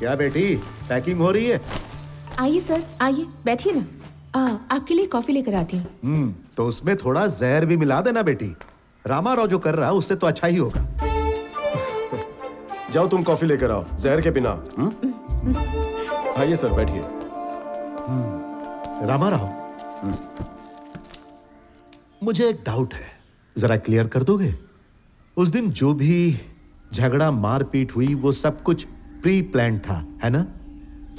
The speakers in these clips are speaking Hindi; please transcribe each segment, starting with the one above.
क्या बेटी, पैकिंग हो रही है? आइए सर, आइए बैठिए ना। आपके लिए कॉफी लेकर आती हूँ। तो उसमें थोड़ा जहर भी मिला देना बेटी। रामा राव जो कर रहा है उससे तो अच्छा ही होगा। जाओ तुम कॉफी लेकर आओ, जहर के बिना। आइए सर, बैठिए। रामा राव, मुझे एक डाउट है, जरा क्लियर कर दोगे? उस दिन जो भी झगड़ा मारपीट हुई वो सब कुछ प्री प्लान था, है ना?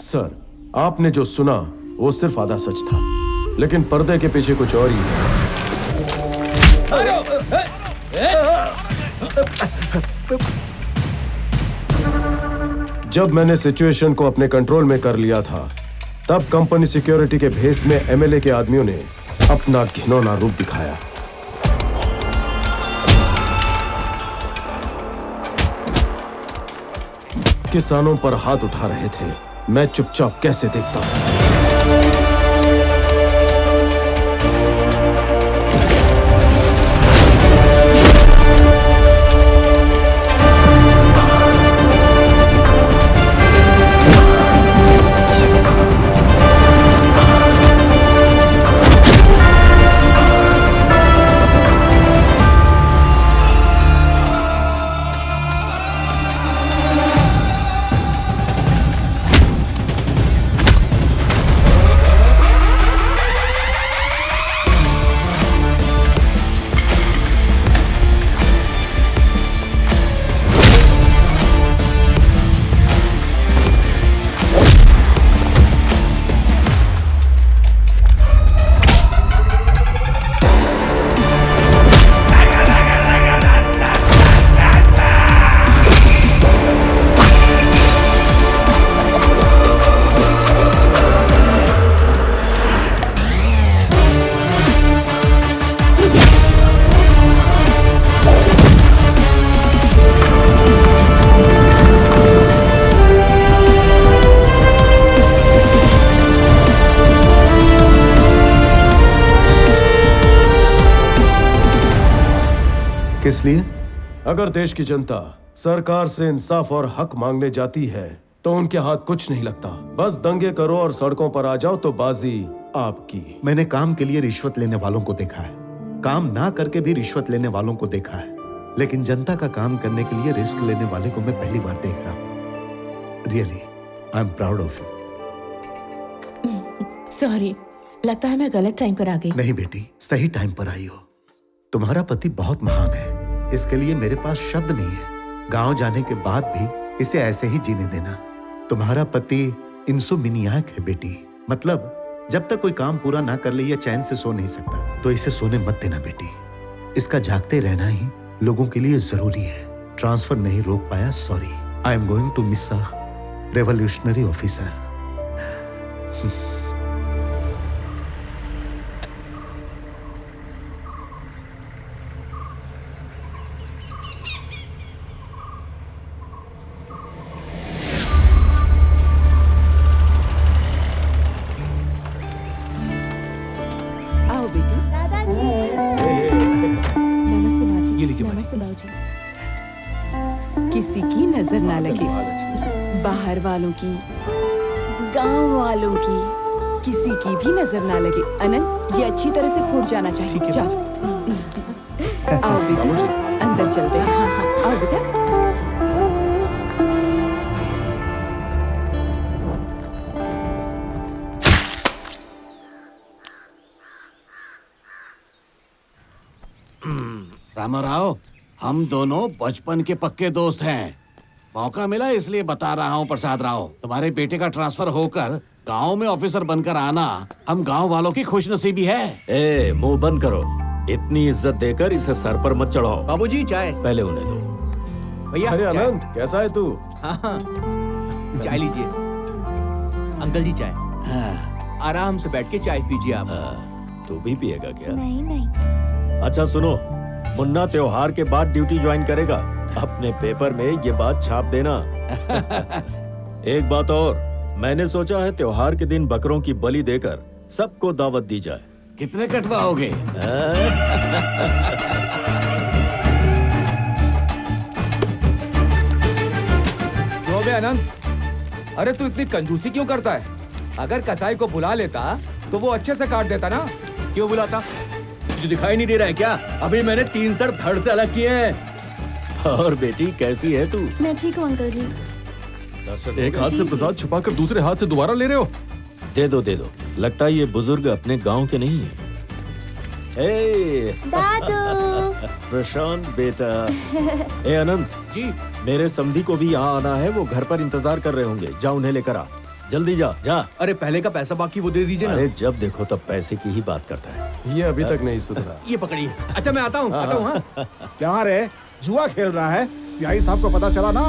सर, आपने जो सुना वो सिर्फ आधा सच था, लेकिन पर्दे के पीछे कुछ और ही है। जब मैंने सिचुएशन को अपने कंट्रोल में कर लिया था, तब कंपनी सिक्योरिटी के भेस में एमएलए के आदमियों ने अपना घिनौना रूप दिखाया। किसानों पर हाथ उठा रहे थे, मैं चुपचाप कैसे देखता हूं। किस लिए? अगर देश की जनता सरकार से इंसाफ और हक मांगने जाती है तो उनके हाथ कुछ नहीं लगता। बस दंगे करो और सड़कों पर आ जाओ तो बाजी आपकी। मैंने काम के लिए रिश्वत लेने वालों को देखा है, काम ना करके भी रिश्वत लेने वालों को देखा है, लेकिन जनता का काम करने के लिए रिस्क लेने वाले को मैं पहली बार देख रहा हूँ। Really I am proud of you. Sorry, लगता है मैं गलत टाइम पर आ गई। नहीं बेटी, सही टाइम पर आई हो। तुम्हारा पति बहुत महान है, इसके लिए मेरे पास शब्द नहीं है। गांव जाने के बाद भी इसे ऐसे ही जीने देना। तुम्हारा पति इंसोमिनियाक है बेटी, मतलब जब तक कोई काम पूरा ना कर ले या चैन से सो नहीं सकता, तो इसे सोने मत देना बेटी। इसका जागते रहना ही लोगों के लिए जरूरी है। ट्रांसफर नहीं रोक पाया, sorry. I am going to miss a revolutionary officer. किसी की नजर ना लगे, बाहर वालों की, गांव वालों की, किसी की भी नजर ना लगे। अनंत, ये अच्छी तरह से फूट जाना चाहिए। जाओ, आओ बेटी, अंदर चलते हैं। आओ बेटा। रामाराव, हम दोनों बचपन के पक्के दोस्त हैं। मौका मिला इसलिए बता रहा हूँ प्रसाद राव, तुम्हारे बेटे का ट्रांसफर होकर गांव में ऑफिसर बनकर आना हम गांव वालों की खुशनसीबी है। ए, मुंह बंद करो। इतनी इज्जत देकर इसे सर पर मत चढ़ाओ। बाबूजी चाय। पहले उन्हें दो। भैया अरे चाय। अनंत, कैसा है तू? हाँ, चाय लीजिए। अंकल जी चाय। आराम से बैठ के चाय पीजिए आप। तू भी पिएगा क्या? नहीं। अच्छा सुनो, मुन्ना त्योहार के बाद ड्यूटी ज्वाइन करेगा। अपने पेपर में ये बात छाप देना। एक बात और, मैंने सोचा है त्योहार के दिन बकरों की बलि देकर सबको दावत दी जाए। कितने कटवाओगे? जो बे अनंत, अरे तू इतनी कंजूसी क्यों करता है? अगर कसाई को बुला लेता तो वो अच्छे से काट देता ना। क्यों बुलाता? तुझे दिखाई नहीं दे रहा है क्या? अभी मैंने 3 सर धड़ से अलग किए हैं। और बेटी कैसी है तू? मैं ठीक हूँ अंकल जी। एक हाथ से प्रसाद छुपाकर दूसरे हाथ से दोबारा ले रहे हो? दे दो दे दो। लगता है ये बुजुर्ग अपने गांव के नहीं है। ए, दादू। प्रशांत बेटा। ए अनंत जी। मेरे समधी को भी यहाँ आना है, वो घर पर इंतजार कर रहे होंगे। जा उन्हें लेकर आ, जल्दी जा जा। अरे पहले का पैसा बाकी वो दे दीजिए ना। अरे जब देखो तब पैसे की ही बात करता है। ये अभी तक नहीं सुधरा। ये पकड़िए। अच्छा मैं आता हूँ हाँ। क्या रे जुआ खेल रहा है? सियाही साहब को पता चला ना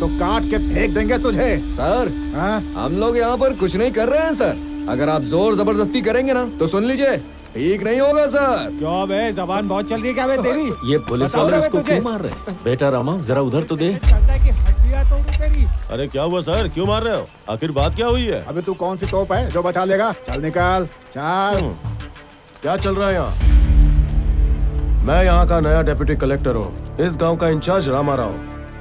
तो काट के फेंक देंगे तुझे। सर हाँ? हम लोग यहाँ पर कुछ नहीं कर रहे हैं सर। अगर आप जोर जबरदस्ती करेंगे ना तो सुन लीजिए, ठीक नहीं होगा सर। क्यों बे जबान बहुत चल रही है क्या बे तेरी? ये पुलिस बताओ वाले रे उसको तुझे। क्यों मार रहे हैं? बेटा रामा जरा उधर तो दे। चलता है कि हड्डियां तोड़ूं तेरी। अरे क्या हुआ सर, क्यों मार रहे हो? आखिर बात क्या हुई है? अबे तू कौन सी तोप है जो बचा लेगा? चल निकाल चल। क्या चल रहा है यहाँ? मैं यहाँ का नया डिप्टी कलेक्टर हूँ, इस गांव का इंचार्ज रामा राव।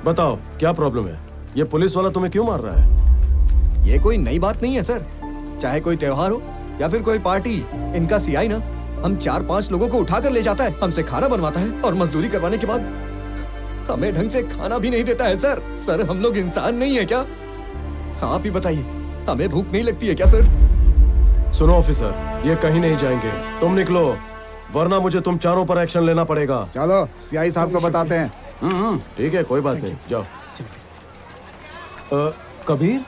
बताओ क्या प्रॉब्लम है? ये पुलिस वाला तुम्हें क्यों मार रहा है? ये कोई नई बात नहीं है सर। चाहे कोई त्योहार हो या फिर कोई पार्टी, इनका सीआई ना हम 4-5 लोगों को उठा कर ले जाता है, हमसे खाना बनवाता है और मजदूरी करवाने के बाद हमें ढंग से खाना भी नहीं देता है सर। सर हम लोग इंसान नहीं है क्या? आप ही बताइए, हमें भूख नहीं लगती है क्या सर? सुनो ऑफिसर, ये कहीं नहीं जाएंगे। तुम निकलो, वरना मुझे तुम चारों पर एक्शन लेना पड़ेगा। चलो सियाही साहब को बताते हैं। ठीक है, कोई बात नहीं, जाओ। कबीर?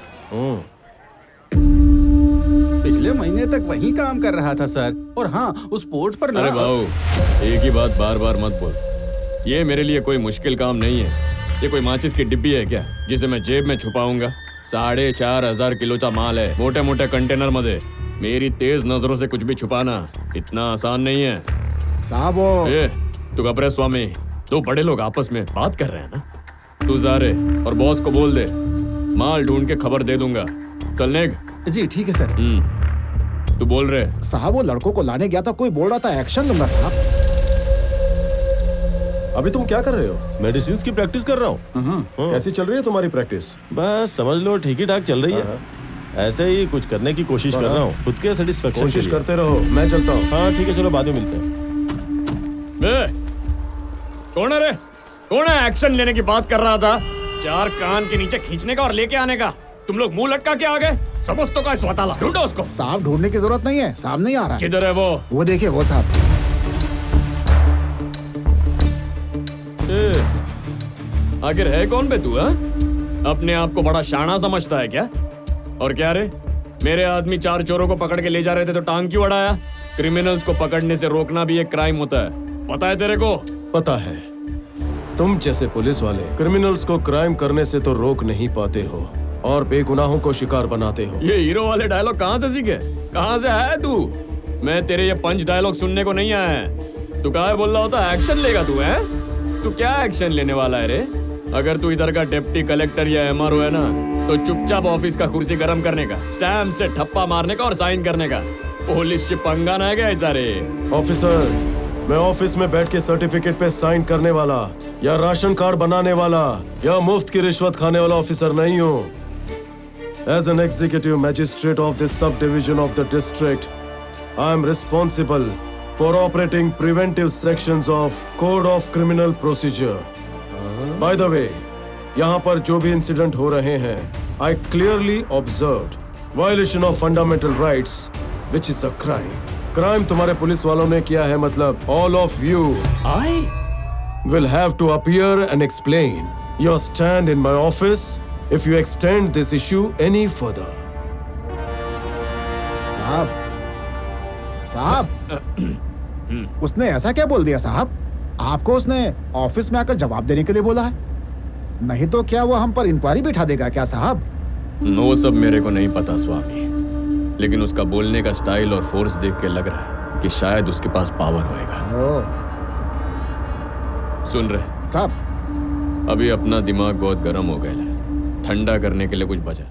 पिछले महीने तक वही काम कर रहा था सर। और हाँ, उस पोर्ट पर अरे भाऊ, एक ही बात बार बार मत बोल। ये मेरे लिए कोई मुश्किल काम नहीं है। ये कोई माचिस की डिब्बी है क्या जिसे मैं जेब में छुपाऊंगा? 4,500 किलोचा माल है, मोटे मोटे कंटेनर मध्ये। मेरी तेज नजरों से कुछ भी छुपाना इतना आसान नहीं है। साहब वो ए, तू घबरे स्वामी, 2 बड़े लोग आपस में बात कर रहे हैं ना। तू जा रे और बॉस को बोल दे, माल ढूंढ के खबर दे दूंगा। चल नेग। जी ठीक है सर। तू बोल रहे? साहब वो लड़कों को लाने गया था, कोई बोल रहा था एक्शन लूंगा साहब। अभी तुम क्या कर रहे हो? मेडिसिन की प्रैक्टिस कर रहा हूँ। कैसी चल रही है तुम्हारी प्रैक्टिस? बस समझ लो ठीक ही ठाक चल रही है। ऐसे ही कुछ करने की कोशिश कर रहा हूँ, खुद के सेटिस्फेक्शन। कोशिश करते रहो, मैं चलता हूँ। हाँ ठीक है, चलो बाद में मिलते हैं। कौन है रे? कौन है एक्शन लेने की बात कर रहा था? 4 कान के नीचे खींचने का और लेके आने का। तुम लोग मुंह लटका के आ गए। समझ तो का स्वताला, ढूंढो उसको। साहब ढूंढने की जरूरत नहीं है, साहब नहीं आ रहा है। किधर है वो देखिए वो साहब। आखिर है कौन बे तू? अपने आप को बड़ा शाना समझता है क्या? और क्या रे, मेरे आदमी 4 चोरों को पकड़ के ले जा रहे थे तो टांग क्यों अड़ाया? क्रिमिनल्स को पकड़ने से रोकना भी एक क्राइम होता है, पता है तेरे को? पता है। तुम जैसे पुलिस वाले क्रिमिनल्स को क्राइम करने से तो रोक नहीं पाते हो और बेगुनाहों को शिकार बनाते हो। ये हीरो वाले डायलॉग कहाँ से सीखे? कहाँ से है तू? मैं तेरे ये पंच डायलॉग सुनने को नहीं आया है। तू काहे बोल रहा होता? एक्शन लेगा तू? है तू क्या एक्शन लेने वाला है रे? अगर तू इधर का डिप्टी कलेक्टर या एमआरओ है ना, तो चुपचाप ऑफिस का कुर्सी गरम करने का, स्टैम्प से ठप्पा मारने का और साइन करने का। पुलिस से पंगा ना गया सारे। ऑफिसर, मैं ऑफिस में बैठ के सर्टिफिकेट पे साइन करने वाला या राशन कार्ड बनाने वाला या मुफ्त की रिश्वत खाने वाला ऑफिसर नहीं हूँ। As an executive magistrate of this subdivision of the district, I am responsible for operating preventive sections of Code of Criminal Procedure. By the way, यहाँ पर जो भी इंसिडेंट हो रहे हैं, I clearly observed violation of fundamental rights, which is a crime. Crime तुम्हारे पुलिस वालों ने किया है, मतलब all of you. I will have to appear and explain your stand in my office if you extend this issue any further. साहब उसने ऐसा क्या बोल दिया साहब? आपको उसने ऑफिस में आकर जवाब देने के लिए बोला है? नहीं तो क्या वो हम पर इंक्वायरी बिठा देगा क्या साहब? वो सब मेरे को नहीं पता स्वामी, लेकिन उसका बोलने का स्टाइल और फोर्स देख के लग रहा है कि शायद उसके पास पावर होएगा। सुन रहे साहब, अभी अपना दिमाग बहुत गर्म हो गया है, ठंडा करने के लिए कुछ बचा?